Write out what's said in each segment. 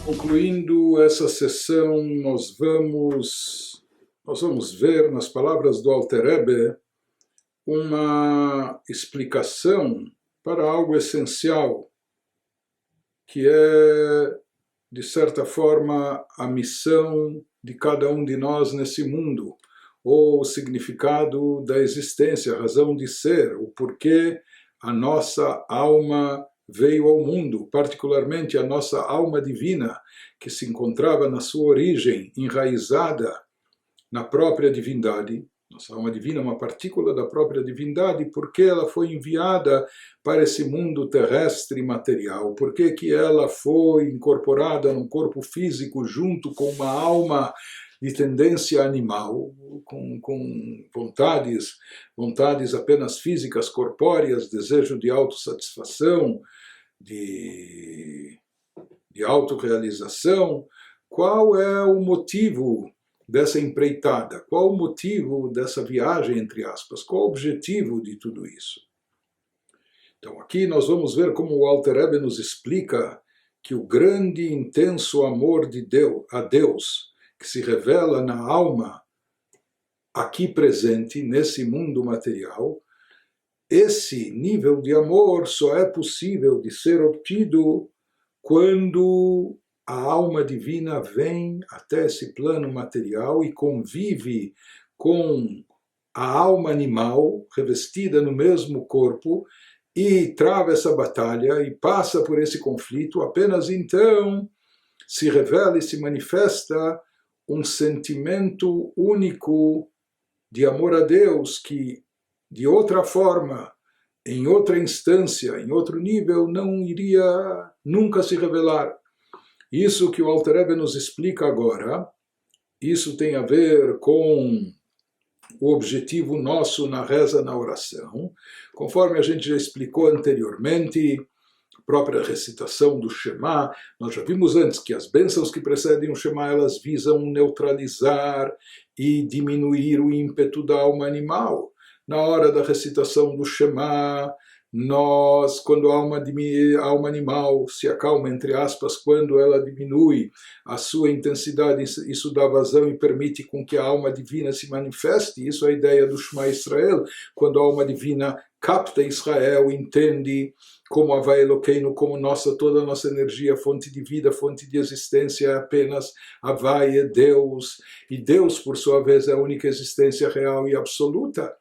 Concluindo essa sessão, nós vamos ver nas palavras do Alter Rebbe uma explicação para algo essencial, que é, de certa forma, a missão de cada um de nós nesse mundo, ou o significado da existência, a razão de ser, o porquê a nossa alma veio ao mundo, particularmente a nossa alma divina, que se encontrava na sua origem enraizada na própria divindade. Nossa alma divina é uma partícula da própria divindade, porque ela foi enviada para esse mundo terrestre e material, porque que ela foi incorporada num corpo físico junto com uma alma de tendência animal, com vontades apenas físicas, corpóreas, desejo de autossatisfação, de autorrealização. Qual é o motivo dessa empreitada? Qual o motivo dessa viagem, entre aspas? Qual o objetivo de tudo isso? Então aqui nós vamos ver como o Alter Rebbe nos explica que o grande e intenso amor de Deus, a Deus, que se revela na alma aqui presente, nesse mundo material, esse nível de amor só é possível de ser obtido quando a alma divina vem até esse plano material e convive com a alma animal revestida no mesmo corpo e trava essa batalha e passa por esse conflito. Apenas então se revela e se manifesta um sentimento único de amor a Deus que, de outra forma, em outra instância, em outro nível, não iria nunca se revelar. Isso que o Alter Rebbe nos explica agora, isso tem a ver com o objetivo nosso na reza, na oração. Conforme a gente já explicou anteriormente, própria recitação do Shema, nós já vimos antes que as bênçãos que precedem o Shema, elas visam neutralizar e diminuir o ímpeto da alma animal. Na hora da recitação do Shema, nós, quando a alma animal se acalma, entre aspas, quando ela diminui a sua intensidade, isso dá vazão e permite com que a alma divina se manifeste. Isso é a ideia do Shema Israel, quando a alma divina capta Israel, entende como Havai Elokeinu, como toda a nossa energia, fonte de vida, fonte de existência é apenas Havai, é Deus, e Deus, por sua vez, é a única existência real e absoluta.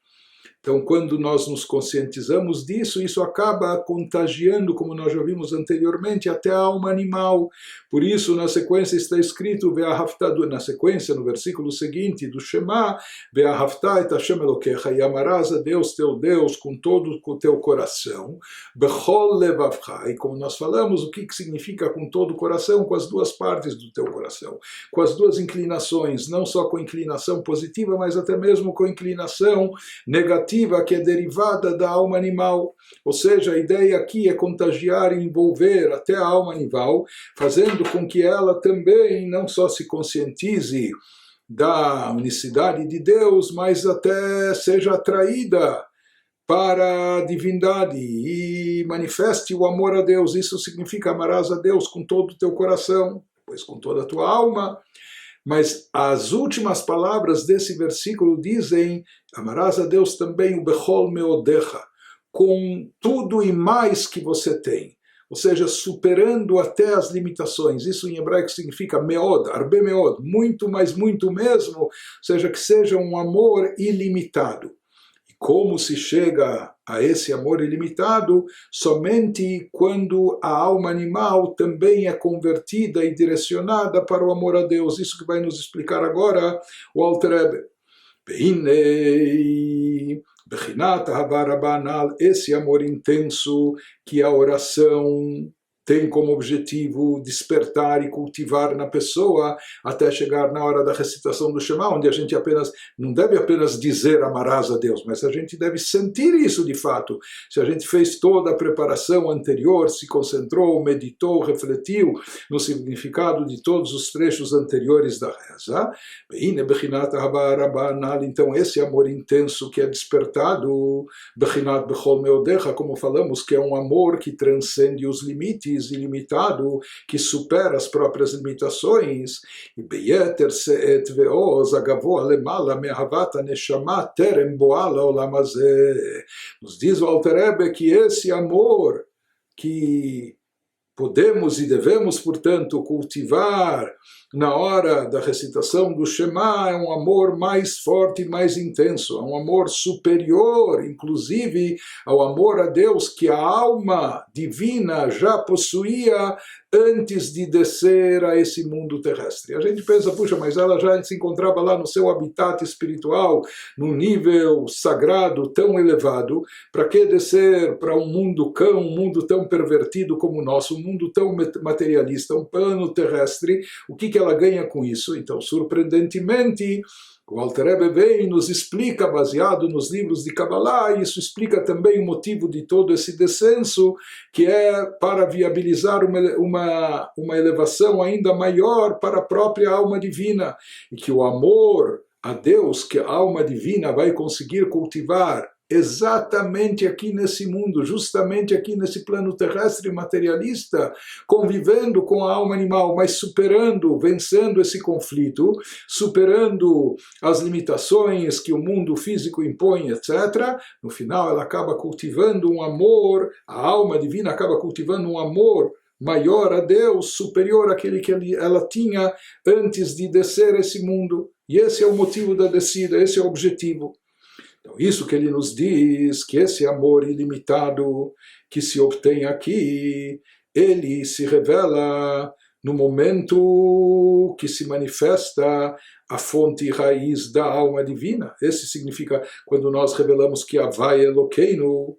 Então, quando nós nos conscientizamos disso, isso acaba contagiando, como nós já vimos anteriormente, até a alma animal. Por isso, na sequência está escrito, na sequência, no versículo seguinte do Shema, Ve'ahavta et Hashem Elokecha, e amarás a Deus, teu Deus, com todo o teu coração, Bechol levavcha, e como nós falamos, o que significa com todo o coração? Com as duas partes do teu coração, com as duas inclinações, não só com a inclinação positiva, mas até mesmo com a inclinação negativa, que é derivada da alma animal. Ou seja, a ideia aqui é contagiar e envolver até a alma animal, fazendo com que ela também não só se conscientize da unicidade de Deus, mas até seja atraída para a divindade e manifeste o amor a Deus. Isso significa amarás a Deus com todo o teu coração, pois com toda a tua alma. Mas as últimas palavras desse versículo dizem, amarás a Deus também o Bechol Meodecha, com tudo e mais que você tem. Ou seja, superando até as limitações. Isso em hebraico significa meod, arbe meod, muito, mas muito mesmo. Ou seja, que seja um amor ilimitado. Como se chega a esse amor ilimitado? Somente quando a alma animal também é convertida e direcionada para o amor a Deus. Isso que vai nos explicar agora o Alter Rebbe. Beinei, bechinat ahava rabba anal, esse amor intenso que a oração tem como objetivo despertar e cultivar na pessoa até chegar na hora da recitação do Shema, onde a gente não deve apenas dizer amarás a Deus, mas a gente deve sentir isso de fato. Se a gente fez toda a preparação anterior, se concentrou, meditou, refletiu no significado de todos os trechos anteriores da reza, então esse amor intenso que é despertado, como falamos, que é um amor que transcende os limites, antes ilimitado, que supera as próprias limitações, e beyeter se'et ve'oz agavoa lemala me'ahavat haneshama terem boa la'olam hazeh. Nos diz o Alter Rebbe que esse amor que podemos e devemos, portanto, cultivar na hora da recitação do Shema é um amor mais forte e mais intenso, é um amor superior, inclusive, ao amor a Deus que a alma divina já possuía antes de descer a esse mundo terrestre. A gente pensa, puxa, mas ela já se encontrava lá no seu habitat espiritual, num nível sagrado tão elevado, para que descer para um mundo cão, um mundo tão pervertido como o nosso, um mundo tão materialista, um plano terrestre? O que ela ganha com isso? Então, surpreendentemente, o Alter Rebbe vem e nos explica, baseado nos livros de Kabbalah, e isso explica também o motivo de todo esse descenso, que é para viabilizar uma elevação ainda maior para a própria alma divina, e que o amor a Deus que a alma divina vai conseguir cultivar exatamente aqui nesse mundo, justamente aqui nesse plano terrestre materialista, convivendo com a alma animal, mas superando, vencendo esse conflito, superando as limitações que o mundo físico impõe, etc. No final ela acaba cultivando um amor, a alma divina acaba cultivando um amor maior a Deus, superior àquele que ela tinha antes de descer esse mundo. E esse é o motivo da descida, esse é o objetivo. Então, isso que ele nos diz, que esse amor ilimitado que se obtém aqui, ele se revela no momento que se manifesta a fonte raiz da alma divina. Esse significa quando nós revelamos que Havai Elokeinu,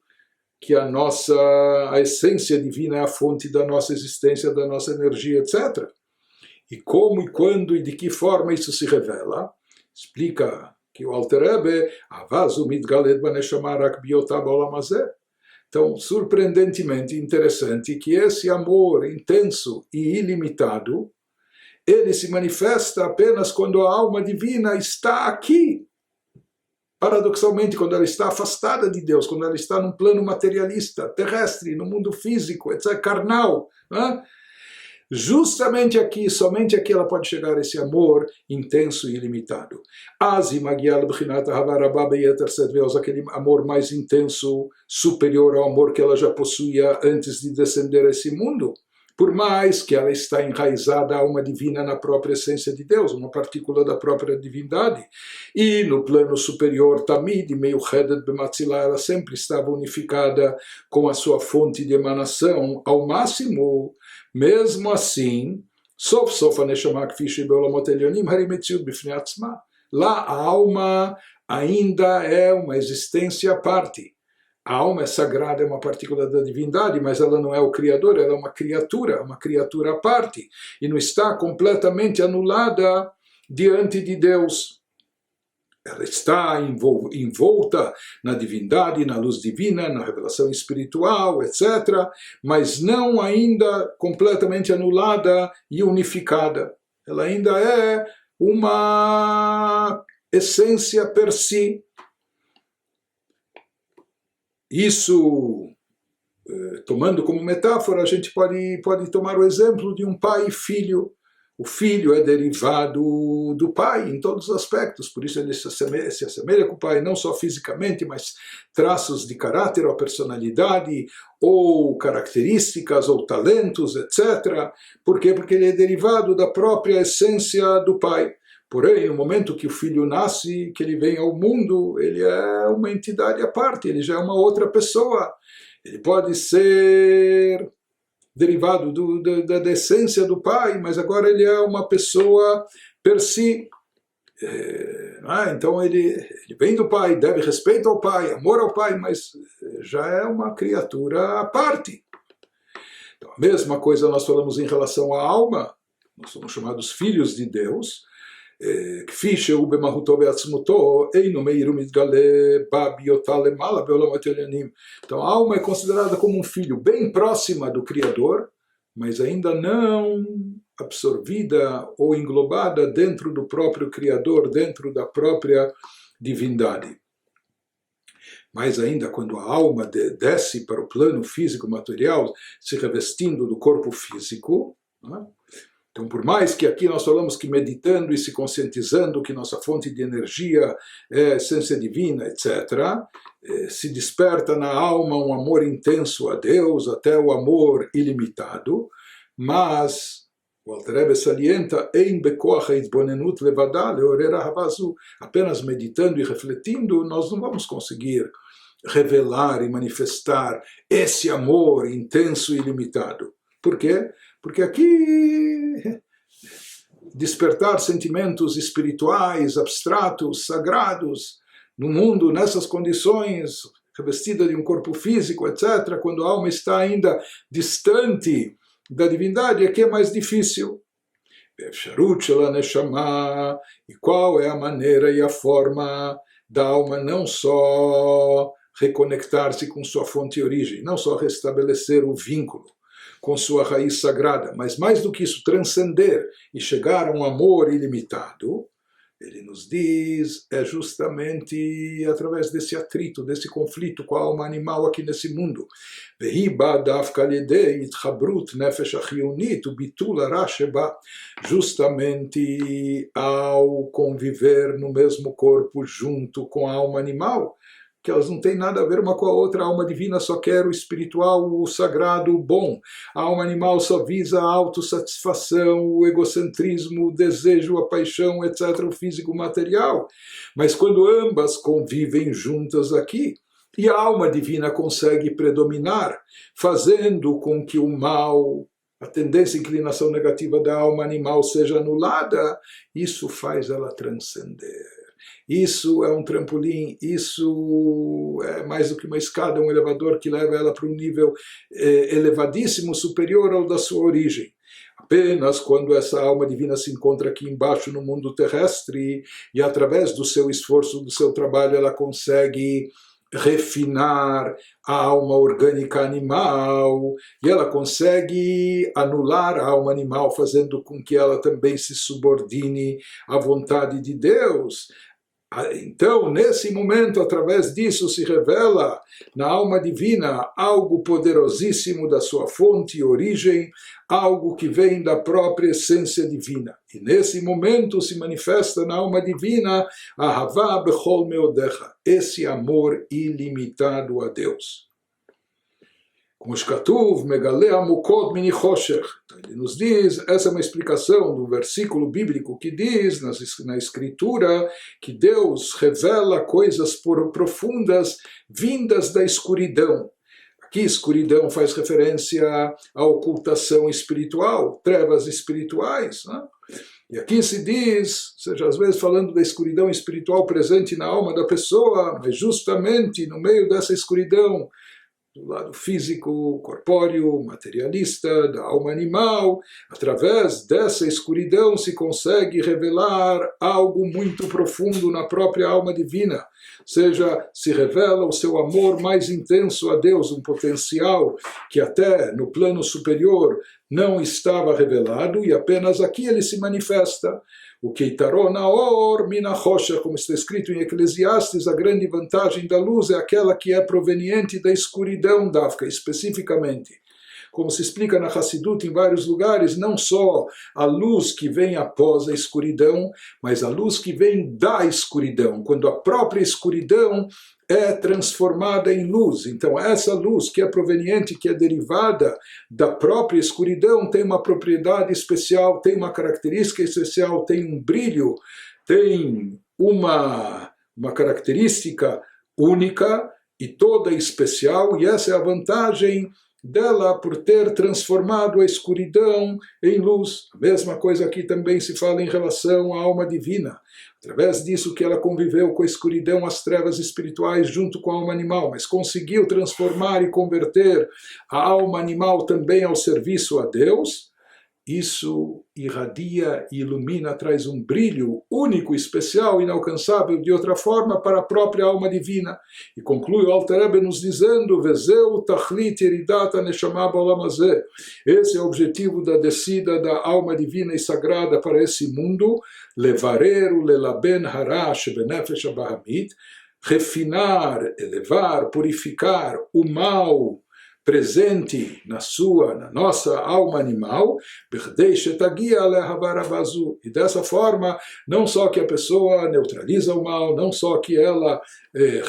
que a essência divina é a fonte da nossa existência, da nossa energia, etc. E como e quando e de que forma isso se revela? Explica que o Alter Rebbe, Avazu mitgaled baneshama rak biyotah ba'olam hazeh. Então, surpreendentemente interessante que esse amor intenso e ilimitado, ele se manifesta apenas quando a alma divina está aqui. Paradoxalmente, quando ela está afastada de Deus, quando ela está num plano materialista, terrestre, no mundo físico, etc., carnal, né? Justamente aqui, somente aqui ela pode chegar a esse amor intenso e ilimitado. Aquele amor mais intenso, superior ao amor que ela já possuía antes de descender a esse mundo. Por mais que ela está enraizada a alma divina na própria essência de Deus, uma partícula da própria divindade. E no plano superior, Tamid, meio Hedet Bematzilá, ela sempre estava unificada com a sua fonte de emanação ao máximo. Mesmo assim, Sof Sof HaNeshama Kfishi Be'olamot Elyonim Harimetziut Bifnei Atzma. Lá a alma ainda é uma existência à parte. A alma é sagrada, é uma partícula da divindade, mas ela não é o Criador, ela é uma criatura à parte, e não está completamente anulada diante de Deus. Ela está envolta na divindade, na luz divina, na revelação espiritual, etc., mas não ainda completamente anulada e unificada. Ela ainda é uma essência per si. Isso, tomando como metáfora, a gente pode tomar o exemplo de um pai e filho. O filho é derivado do pai em todos os aspectos, por isso ele se assemelha com o pai, não só fisicamente, mas traços de caráter ou personalidade, ou características, ou talentos, etc. Por quê? Porque ele é derivado da própria essência do pai. Porém, no momento que o filho nasce, que ele vem ao mundo, ele é uma entidade à parte, ele já é uma outra pessoa. Ele pode ser derivado da essência do pai, mas agora ele é uma pessoa per si. Então ele vem do pai, deve respeito ao pai, amor ao pai, mas já é uma criatura à parte. Então, a mesma coisa nós falamos em relação à alma, nós somos chamados filhos de Deus, כפי שהוא במהותו ועצמותו, אינו מאיר ומתגלה בהיותו למעלה בעולמות העליונים. Então a alma é considerada como um filho bem próxima do Criador, mas ainda não absorvida ou englobada dentro do próprio Criador, dentro da própria divindade. mais ainda quando a alma desce para o plano físico material, se revestindo do corpo físico. Né? Então, por mais que aqui nós falamos que meditando e se conscientizando que nossa fonte de energia é a essência divina, etc., se desperta na alma um amor intenso a Deus, até o amor ilimitado, mas o Alter Rebbe salienta, apenas meditando e refletindo, nós não vamos conseguir revelar e manifestar esse amor intenso e ilimitado. Por quê? Porque aqui despertar sentimentos espirituais, abstratos, sagrados, no mundo, nessas condições, revestida de um corpo físico, etc., quando a alma está ainda distante da divindade, aqui é mais difícil. E qual é a maneira e a forma da alma não só reconectar-se com sua fonte e origem, não só restabelecer o vínculo com sua raiz sagrada, mas mais do que isso, transcender e chegar a um amor ilimitado, ele nos diz, é justamente através desse atrito, desse conflito com a alma animal aqui nesse mundo. Justamente ao conviver no mesmo corpo junto com a alma animal, que elas não têm nada a ver uma com a outra. A alma divina só quer o espiritual, o sagrado, o bom. A alma animal só visa a autossatisfação, o egocentrismo, o desejo, a paixão, etc., o físico material. Mas quando ambas convivem juntas aqui, e a alma divina consegue predominar, fazendo com que o mal, a tendência e inclinação negativa da alma animal seja anulada, isso faz ela transcender. Isso é um trampolim, isso é mais do que uma escada, um elevador que leva ela para um nível elevadíssimo, superior ao da sua origem. Apenas quando essa alma divina se encontra aqui embaixo no mundo terrestre e através do seu esforço, do seu trabalho, ela consegue refinar a alma orgânica animal e ela consegue anular a alma animal, fazendo com que ela também se subordine à vontade de Deus. Então, nesse momento, através disso, se revela na alma divina algo poderosíssimo da sua fonte e origem, algo que vem da própria essência divina. E nesse momento se manifesta na alma divina Ahavá bechol meodecha, esse amor ilimitado a Deus. Como Shkatuv, Megale Amukot Mini Choshech. Ele nos diz, essa é uma explicação do versículo bíblico que diz, na escritura, que Deus revela coisas profundas vindas da escuridão. Aqui escuridão faz referência à ocultação espiritual, trevas espirituais, né? E aqui se diz, seja às vezes falando da escuridão espiritual presente na alma da pessoa, mas justamente no meio dessa escuridão, do lado físico, corpóreo, materialista, da alma animal, através dessa escuridão se consegue revelar algo muito profundo na própria alma divina, ou seja, se revela o seu amor mais intenso a Deus, um potencial que até no plano superior não estava revelado e apenas aqui ele se manifesta. O Keitaron Naor Minachosha, como está escrito em Eclesiastes, a grande vantagem da luz é aquela que é proveniente da escuridão, Dafka, especificamente. Como se explica na Hassidut em vários lugares, não só a luz que vem após a escuridão, mas a luz que vem da escuridão, quando a própria escuridão é transformada em luz. Então essa luz que é proveniente, que é derivada da própria escuridão, tem uma propriedade especial, tem uma característica especial, tem um brilho, tem uma característica única e toda especial, e essa é a vantagem dela por ter transformado a escuridão em luz. A mesma coisa aqui também se fala em relação à alma divina. Através disso que ela conviveu com a escuridão, as trevas espirituais junto com a alma animal, mas conseguiu transformar e converter a alma animal também ao serviço a Deus. Isso irradia e ilumina, traz um brilho único, especial, inalcançável de outra forma para a própria alma divina. E conclui o Alter Rebbe nos dizendo: Vezeu tachlit yeridat haneshama ba'olam hazeh. Esse é o objetivo da descida da alma divina e sagrada para esse mundo. Levarer ulelaben hara shebenefesh abahamit, refinar, elevar, purificar o mal presente na nossa alma animal, e dessa forma, não só que a pessoa neutraliza o mal, não só que ela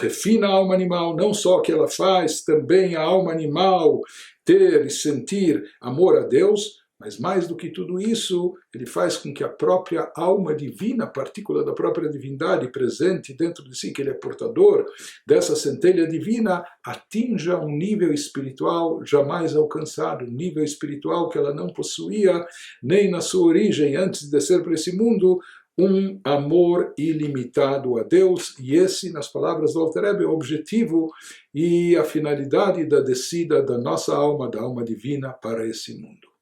refina a alma animal, não só que ela faz também a alma animal ter e sentir amor a Deus, mas mais do que tudo isso, ele faz com que a própria alma divina, partícula da própria divindade presente dentro de si, que ele é portador dessa centelha divina, atinja um nível espiritual jamais alcançado, um nível espiritual que ela não possuía nem na sua origem, antes de descer para esse mundo, um amor ilimitado a Deus, e esse, nas palavras do Alter Rebbe, é o objetivo e a finalidade da descida da nossa alma, da alma divina, para esse mundo.